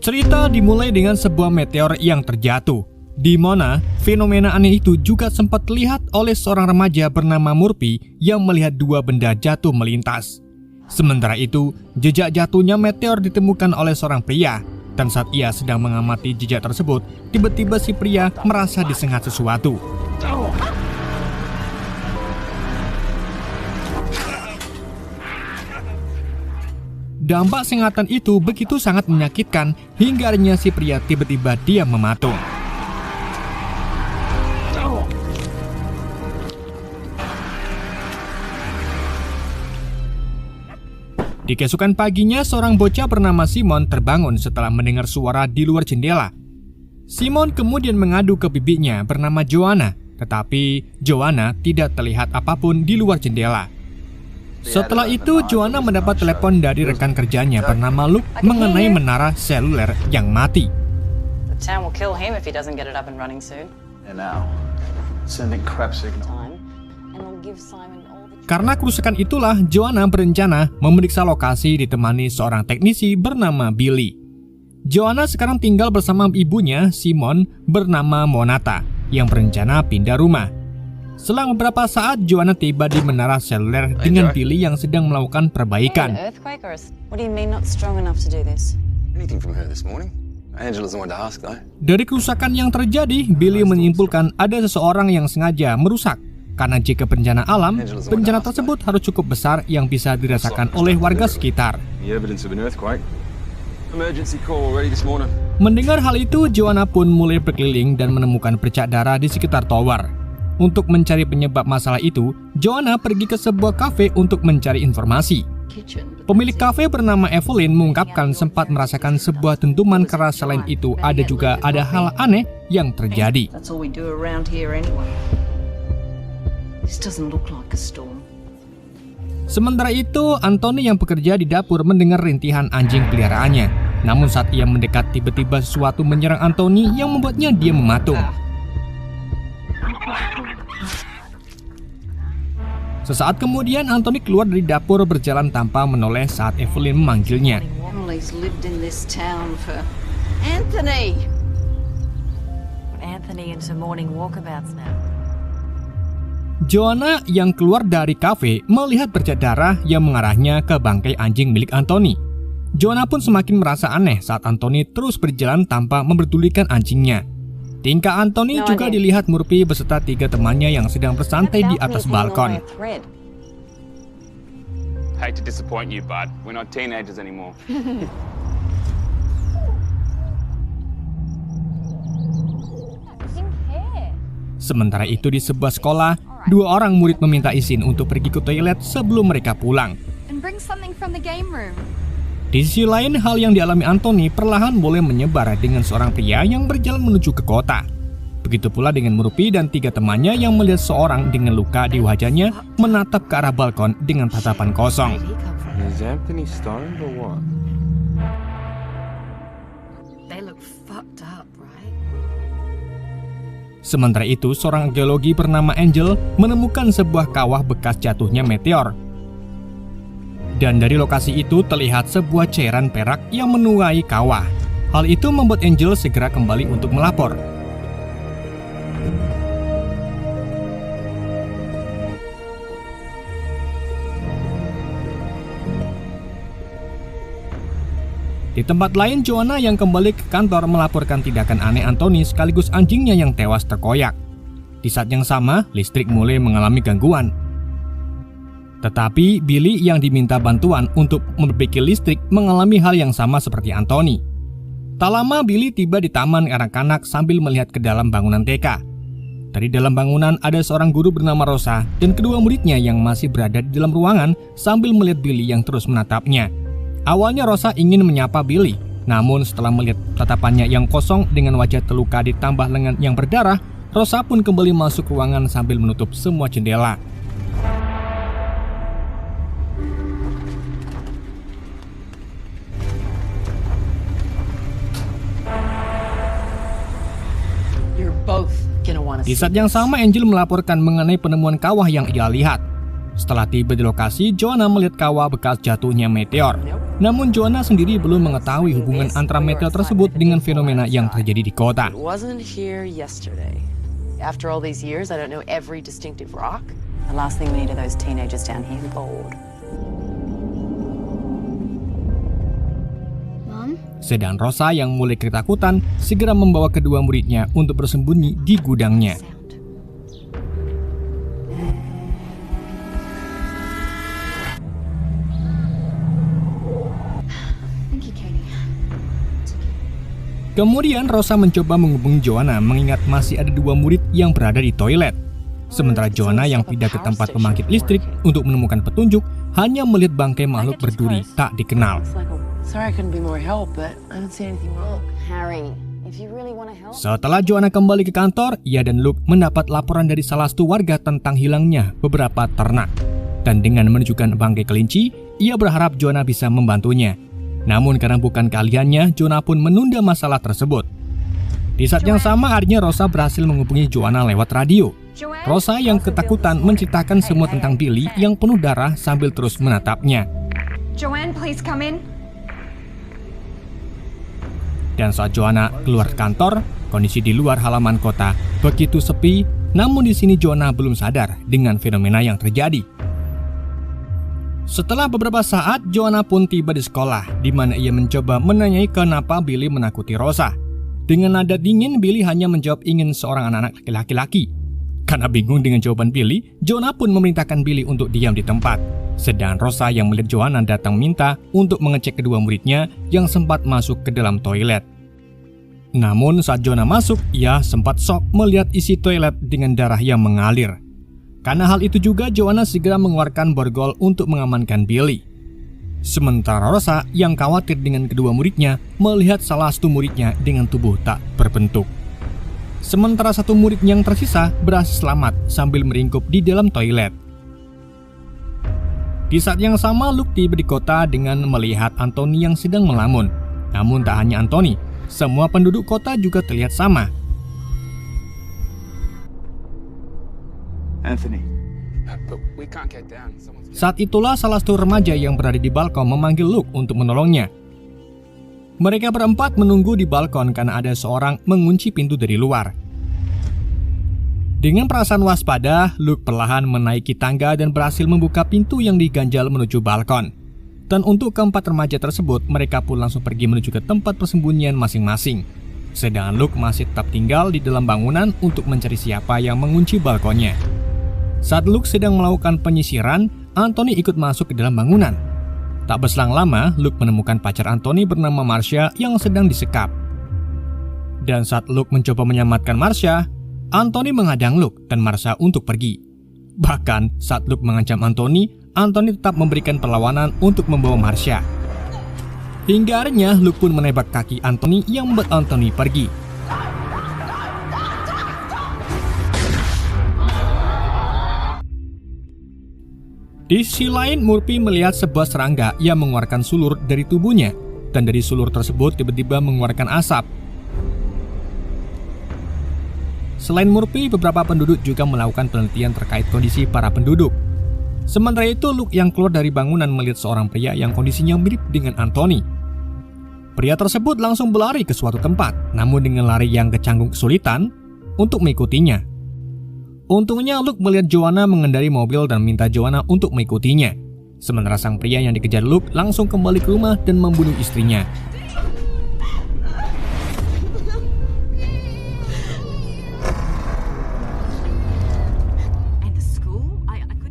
Cerita dimulai dengan sebuah meteor yang terjatuh, di mana fenomena aneh itu juga sempat terlihat oleh seorang remaja bernama Murphy yang melihat dua benda jatuh melintas. Sementara itu, jejak jatuhnya meteor ditemukan oleh seorang pria, dan saat ia sedang mengamati jejak tersebut, tiba-tiba si pria merasa disengat sesuatu. Dampak sengatan itu begitu sangat menyakitkan hingga akhirnya si pria tiba-tiba diam mematung. Di keesokan paginya, seorang bocah bernama Simon terbangun setelah mendengar suara di luar jendela. Simon kemudian mengadu ke bibinya bernama Joanna, tetapi Joanna tidak terlihat apapun di luar jendela. Setelah itu, Joanna mendapat telepon dari rekan kerjanya bernama Luke mengenai menara seluler yang mati. Karena kerusakan itulah, Joanna berencana memeriksa lokasi ditemani seorang teknisi bernama Billy. Joanna sekarang tinggal bersama ibunya, Simon, bernama Monata, yang berencana pindah rumah. Selang beberapa saat, Joanna tiba di menara seluler dengan Billy yang sedang melakukan perbaikan. Dari kerusakan yang terjadi, Billy menyimpulkan ada seseorang yang sengaja merusak. Karena jika bencana alam, bencana tersebut harus cukup besar yang bisa dirasakan oleh warga sekitar. Mendengar hal itu, Joanna pun mulai berkeliling dan menemukan bercak darah di sekitar tower. Untuk mencari penyebab masalah itu, Joanna pergi ke sebuah kafe untuk mencari informasi. Pemilik kafe bernama Evelyn mengungkapkan sempat merasakan sebuah dentuman keras. Selain itu, ada hal aneh yang terjadi. Sementara itu, Anthony yang bekerja di dapur mendengar rintihan anjing peliharaannya. Namun saat ia mendekat, tiba-tiba sesuatu menyerang Anthony yang membuatnya dia mematung. Sesaat kemudian, Anthony keluar dari dapur berjalan tanpa menoleh saat Evelyn memanggilnya. Joanna yang keluar dari kafe melihat bercak darah yang mengarahnya ke bangkai anjing milik Anthony. Joanna pun semakin merasa aneh saat Anthony terus berjalan tanpa memperdulikan anjingnya. Tingkah Anthony juga dilihat Murphy beserta 3 temannya yang sedang bersantai di atas balkon. Sementara itu di sebuah sekolah, 2 orang murid meminta izin untuk pergi ke toilet sebelum mereka pulang. Di sisi lain, hal yang dialami Anthony perlahan mulai menyebar dengan seorang pria yang berjalan menuju ke kota. Begitu pula dengan Murphy dan 3 temannya yang melihat seorang dengan luka di wajahnya menatap ke arah balkon dengan tatapan kosong. Sementara itu, seorang geologi bernama Angel menemukan sebuah kawah bekas jatuhnya meteor. Dan dari lokasi itu terlihat sebuah cairan perak yang menuai kawah. Hal itu membuat Angel segera kembali untuk melapor. Di tempat lain, Joanna yang kembali ke kantor melaporkan tindakan aneh Anthony sekaligus anjingnya yang tewas terkoyak. Di saat yang sama, listrik mulai mengalami gangguan. Tetapi Billy yang diminta bantuan untuk memperbaiki listrik mengalami hal yang sama seperti Anthony. Tak lama Billy tiba di taman anak-anak sambil melihat ke dalam bangunan TK. Dari dalam bangunan ada seorang guru bernama Rosa dan kedua muridnya yang masih berada di dalam ruangan sambil melihat Billy yang terus menatapnya. Awalnya Rosa ingin menyapa Billy, namun setelah melihat tatapannya yang kosong dengan wajah terluka ditambah lengan yang berdarah, Rosa pun kembali masuk ruangan sambil menutup semua jendela. Di saat yang sama, Angel melaporkan mengenai penemuan kawah yang ia lihat. Setelah tiba di lokasi, Joanna melihat kawah bekas jatuhnya meteor. Namun Joanna sendiri belum mengetahui hubungan antara meteor tersebut dengan fenomena yang terjadi di kota. After all these years, I don't know every distinctive rock. The last thing we need are those teenagers down here bored. Mom? Sedang Rosa yang mulai ketakutan segera membawa kedua muridnya untuk bersembunyi di gudangnya. Kemudian Rosa mencoba menghubungi Joanna mengingat masih ada dua murid yang berada di toilet. Sementara Joanna yang pindah ke tempat pembangkit listrik untuk menemukan petunjuk hanya melihat bangkai makhluk berduri tak dikenal. Setelah Joanna kembali ke kantor, ia dan Luke mendapat laporan dari salah satu warga tentang hilangnya beberapa ternak. Dan dengan menunjukkan bangkai kelinci, ia berharap Joanna bisa membantunya. Namun karena bukan keahliannya, Joanna pun menunda masalah tersebut. Di saat yang sama, akhirnya Rosa berhasil menghubungi Joanna lewat radio. Rosa yang ketakutan menceritakan semua tentang Billy yang penuh darah sambil terus menatapnya. Joanne, please come in. Dan saat Joanna keluar kantor, kondisi di luar halaman kota begitu sepi. Namun di sini Joanna belum sadar dengan fenomena yang terjadi. Setelah beberapa saat, Joanna pun tiba di sekolah, di mana ia mencoba menanyai kenapa Billy menakuti Rosa. Dengan nada dingin, Billy hanya menjawab ingin seorang anak-anak laki-laki. Karena bingung dengan jawaban Billy, Joanna pun memerintahkan Billy untuk diam di tempat. Sedang Rosa yang melihat Joanna datang minta untuk mengecek kedua muridnya yang sempat masuk ke dalam toilet. Namun saat Joanna masuk, ia sempat shock melihat isi toilet dengan darah yang mengalir. Karena hal itu juga, Joanna segera mengeluarkan borgol untuk mengamankan Billy. Sementara Rosa yang khawatir dengan kedua muridnya melihat salah satu muridnya dengan tubuh tak berbentuk. Sementara satu murid yang tersisa berhasil selamat sambil meringkup di dalam toilet. Di saat yang sama, Luke tiba di kota dengan melihat Anthony yang sedang melamun. Namun tak hanya Anthony, semua penduduk kota juga terlihat sama. Anthony. Saat itulah salah satu remaja yang berada di balkon memanggil Luke untuk menolongnya. Mereka berempat menunggu di balkon karena ada seorang mengunci pintu dari luar. Dengan perasaan waspada, Luke perlahan menaiki tangga dan berhasil membuka pintu yang diganjal menuju balkon. Dan untuk keempat remaja tersebut, mereka pun langsung pergi menuju ke tempat persembunyian masing-masing. Sedangkan Luke masih tetap tinggal di dalam bangunan untuk mencari siapa yang mengunci balkonnya. Saat Luke sedang melakukan penyisiran, Anthony ikut masuk ke dalam bangunan. Tak berselang lama, Luke menemukan pacar Anthony bernama Marcia yang sedang disekap. Dan saat Luke mencoba menyelamatkan Marcia, Anthony menghadang Luke dan Marcia untuk pergi. Bahkan saat Luke mengancam Anthony tetap memberikan perlawanan untuk membawa Marcia. Hingga akhirnya Luke pun menembak kaki Anthony yang membuat Anthony pergi. Di sisi lain, Murphy melihat sebuah serangga yang mengeluarkan sulur dari tubuhnya, dan dari sulur tersebut tiba-tiba mengeluarkan asap. Selain Murphy, beberapa penduduk juga melakukan penelitian terkait kondisi para penduduk. Sementara itu, Luke yang keluar dari bangunan melihat seorang pria yang kondisinya mirip dengan Anthony. Pria tersebut langsung berlari ke suatu tempat, namun dengan lari yang kecanggung kesulitan untuk mengikutinya. Untungnya Luke melihat Joanna mengendarai mobil dan minta Joanna untuk mengikutinya. Sementara sang pria yang dikejar Luke langsung kembali ke rumah dan membunuh istrinya.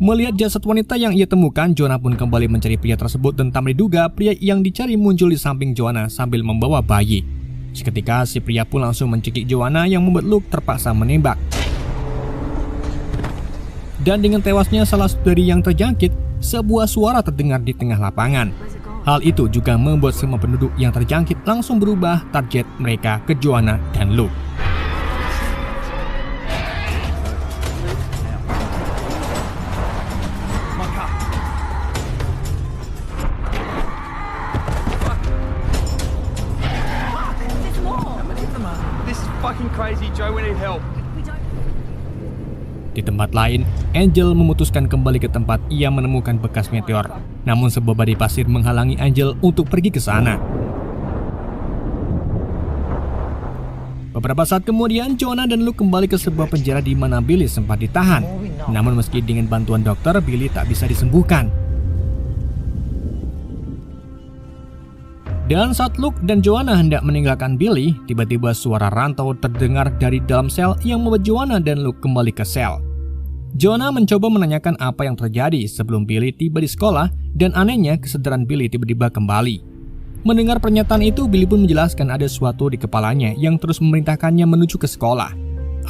Melihat jasad wanita yang ia temukan, Joanna pun kembali mencari pria tersebut dan tak diduga pria yang dicari muncul di samping Joanna sambil membawa bayi. Seketika si pria pun langsung mencekik Joanna yang membuat Luke terpaksa menembak. Dan dengan tewasnya salah satu dari yang terjangkit, sebuah suara terdengar di tengah lapangan. Hal itu juga membuat semua penduduk yang terjangkit langsung berubah target mereka ke Joanna dan Luke. Di tempat lain, Angel memutuskan kembali ke tempat ia menemukan bekas meteor. Namun sebuah badai pasir menghalangi Angel untuk pergi ke sana. Beberapa saat kemudian, Joanna dan Luke kembali ke sebuah penjara di mana Billy sempat ditahan. Namun meski dengan bantuan dokter, Billy tak bisa disembuhkan. Dan saat Luke dan Joanna hendak meninggalkan Billy, tiba-tiba suara rantau terdengar dari dalam sel yang membuat Joanna dan Luke kembali ke sel. Joanna mencoba menanyakan apa yang terjadi sebelum Billy tiba di sekolah, dan anehnya kesadaran Billy tiba-tiba kembali. Mendengar pernyataan itu, Billy pun menjelaskan ada sesuatu di kepalanya yang terus memerintahkannya menuju ke sekolah.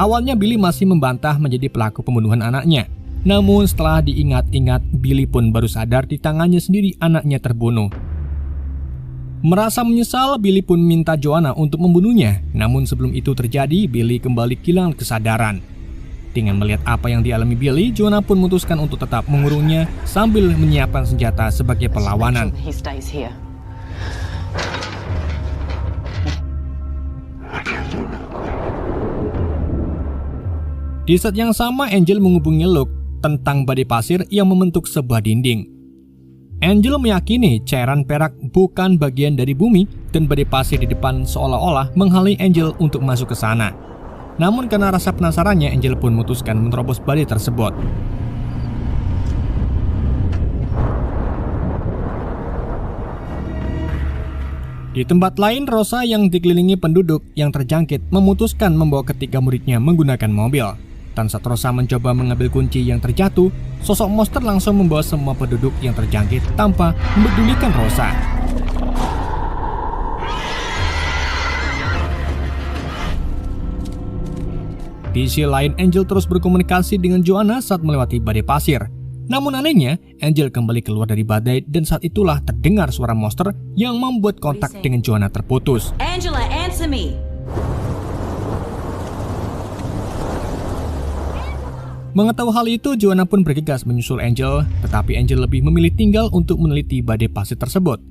Awalnya Billy masih membantah menjadi pelaku pembunuhan anaknya. Namun setelah diingat-ingat, Billy pun baru sadar di tangannya sendiri anaknya terbunuh. Merasa menyesal, Billy pun minta Joanna untuk membunuhnya. Namun sebelum itu terjadi, Billy kembali kehilangan kesadaran. Dengan melihat apa yang dialami Billy, Joanna pun memutuskan untuk tetap mengurungnya sambil menyiapkan senjata sebagai perlawanan. He stays here. Di saat yang sama, Angel menghubungi Luke tentang badai pasir yang membentuk sebuah dinding. Angel meyakini cairan perak bukan bagian dari bumi dan badai pasir di depan seolah-olah menghalangi Angel untuk masuk ke sana. Namun karena rasa penasarannya, Angel pun memutuskan menerobos badai tersebut. Di tempat lain, Rosa yang dikelilingi penduduk yang terjangkit memutuskan membawa ketiga muridnya menggunakan mobil. Dan saat Rosa mencoba mengambil kunci yang terjatuh, sosok monster langsung membawa semua penduduk yang terjangkit tanpa mempedulikan Rosa. Di sisi lain, Angel terus berkomunikasi dengan Joanna saat melewati badai pasir. Namun anehnya, Angel kembali keluar dari badai dan saat itulah terdengar suara monster yang membuat kontak dengan Joanna terputus. Angela, answer me. Mengetahui hal itu, Joanna pun bergegas menyusul Angel, tetapi Angel lebih memilih tinggal untuk meneliti badai pasir tersebut.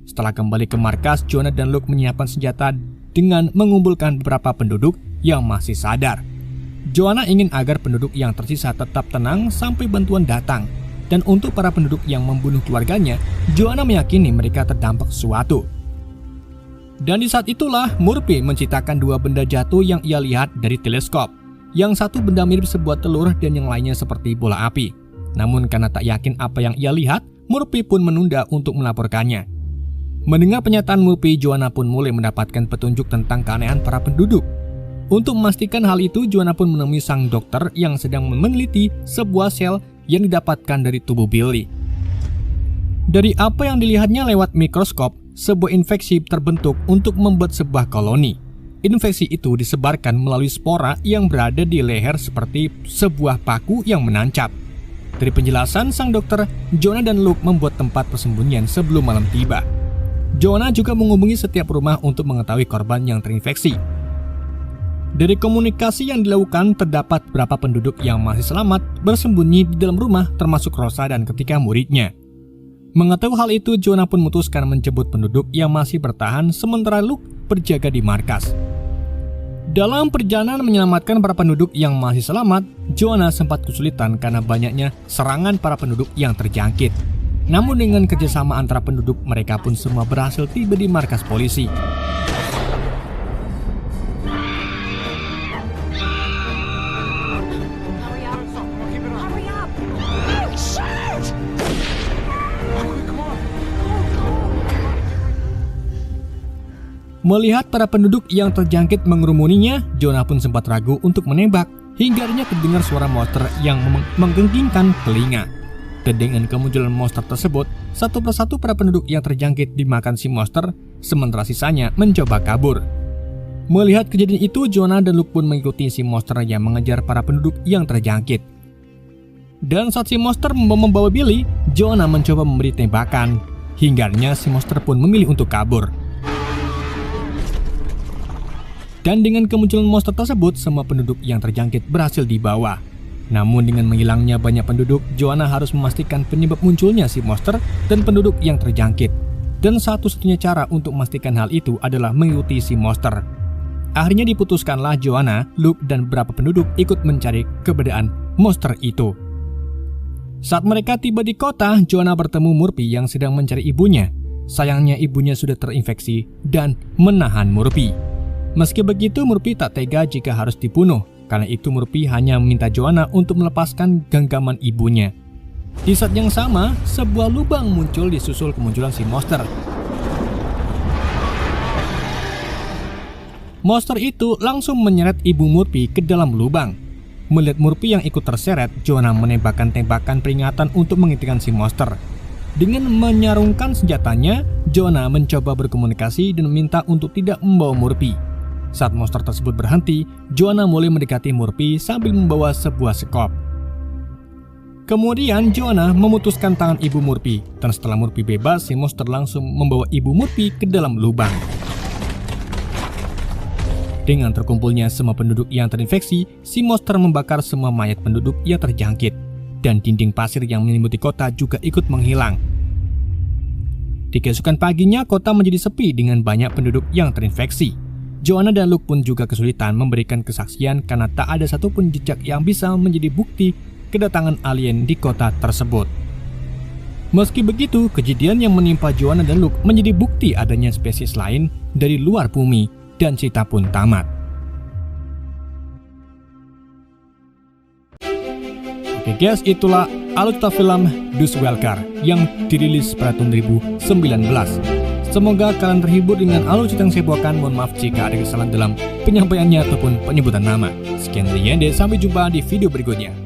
Setelah kembali ke markas, Joanna dan Luke menyiapkan senjata dengan mengumpulkan beberapa penduduk yang masih sadar. Joanna ingin agar penduduk yang tersisa tetap tenang sampai bantuan datang. Dan untuk para penduduk yang membunuh keluarganya, Joanna meyakini mereka terdampak sesuatu. Dan di saat itulah, Murphy menciptakan dua benda jatuh yang ia lihat dari teleskop. Yang satu benda mirip sebuah telur dan yang lainnya seperti bola api. Namun karena tak yakin apa yang ia lihat, Murphy pun menunda untuk melaporkannya. Mendengar pernyataan Murphy, Joanna pun mulai mendapatkan petunjuk tentang keanehan para penduduk. Untuk memastikan hal itu, Joanna pun menemui sang dokter yang sedang meneliti sebuah sel yang didapatkan dari tubuh Billy. Dari apa yang dilihatnya lewat mikroskop, sebuah infeksi terbentuk untuk membuat sebuah koloni. Infeksi itu disebarkan melalui spora yang berada di leher seperti sebuah paku yang menancap. Dari penjelasan sang dokter, Joanna dan Luke membuat tempat persembunyian sebelum malam tiba. Joanna juga menghubungi setiap rumah untuk mengetahui korban yang terinfeksi. Dari komunikasi yang dilakukan, terdapat beberapa penduduk yang masih selamat bersembunyi di dalam rumah, termasuk Rosa dan ketiga muridnya. Mengetahui hal itu, Joanna pun memutuskan menjemput penduduk yang masih bertahan sementara Luke berjaga di markas. Dalam perjalanan menyelamatkan para penduduk yang masih selamat, Joanna sempat kesulitan karena banyaknya serangan para penduduk yang terjangkit. Namun dengan kerjasama antara penduduk, mereka pun semua berhasil tiba di markas polisi. Melihat para penduduk yang terjangkit mengerumuninya, Joanna pun sempat ragu untuk menembak, hingga akhirnya terdengar suara monster yang menggenggingkan telinga. Dan dengan kemunculan monster tersebut, satu persatu para penduduk yang terjangkit dimakan si monster, sementara sisanya mencoba kabur. Melihat kejadian itu, Joanna dan Luke pun mengikuti si monster yang mengejar para penduduk yang terjangkit. Dan saat si monster membawa Billy, Joanna mencoba memberi tembakan, hingga akhirnya si monster pun memilih untuk kabur. Dan dengan kemunculan monster tersebut, semua penduduk yang terjangkit berhasil dibawa. Namun dengan menghilangnya banyak penduduk, Joanna harus memastikan penyebab munculnya si monster dan penduduk yang terjangkit. Dan satu-satunya cara untuk memastikan hal itu adalah mengikuti si monster. Akhirnya diputuskanlah Joanna, Luke, dan beberapa penduduk ikut mencari keberadaan monster itu. Saat mereka tiba di kota, Joanna bertemu Murphy yang sedang mencari ibunya. Sayangnya ibunya sudah terinfeksi dan menahan Murphy. Meski begitu, Murphy tak tega jika harus dibunuh. Karena itu Murphy hanya meminta Joanna untuk melepaskan genggaman ibunya. Di saat yang sama, sebuah lubang muncul disusul kemunculan si monster. Monster itu langsung menyeret ibu Murphy ke dalam lubang. Melihat Murphy yang ikut terseret, Joanna menembakkan tembakan peringatan untuk menghentikan si monster. Dengan menyarungkan senjatanya, Joanna mencoba berkomunikasi dan meminta untuk tidak membawa Murphy. Saat monster tersebut berhenti, Joanna mulai mendekati Murphy sambil membawa sebuah sekop. Kemudian Joanna memutuskan tangan ibu Murphy, dan setelah Murphy bebas, si monster langsung membawa ibu Murphy ke dalam lubang. Dengan terkumpulnya semua penduduk yang terinfeksi, si monster membakar semua mayat penduduk yang terjangkit, dan dinding pasir yang menyelimuti kota juga ikut menghilang. Di keesokan paginya, kota menjadi sepi dengan banyak penduduk yang terinfeksi. Joanna dan Luke pun juga kesulitan memberikan kesaksian karena tak ada satupun jejak yang bisa menjadi bukti kedatangan alien di kota tersebut. Meski begitu, kejadian yang menimpa Joanna dan Luke menjadi bukti adanya spesies lain dari luar bumi, dan cerita pun tamat. Oke guys, itulah alur cerita film Dus Welker yang dirilis pada tahun 2019. Semoga kalian terhibur dengan alur cerita yang saya bawakan. Mohon maaf jika ada kesalahan dalam penyampaiannya ataupun penyebutan nama. Sekian dari Yende, sampai jumpa di video berikutnya.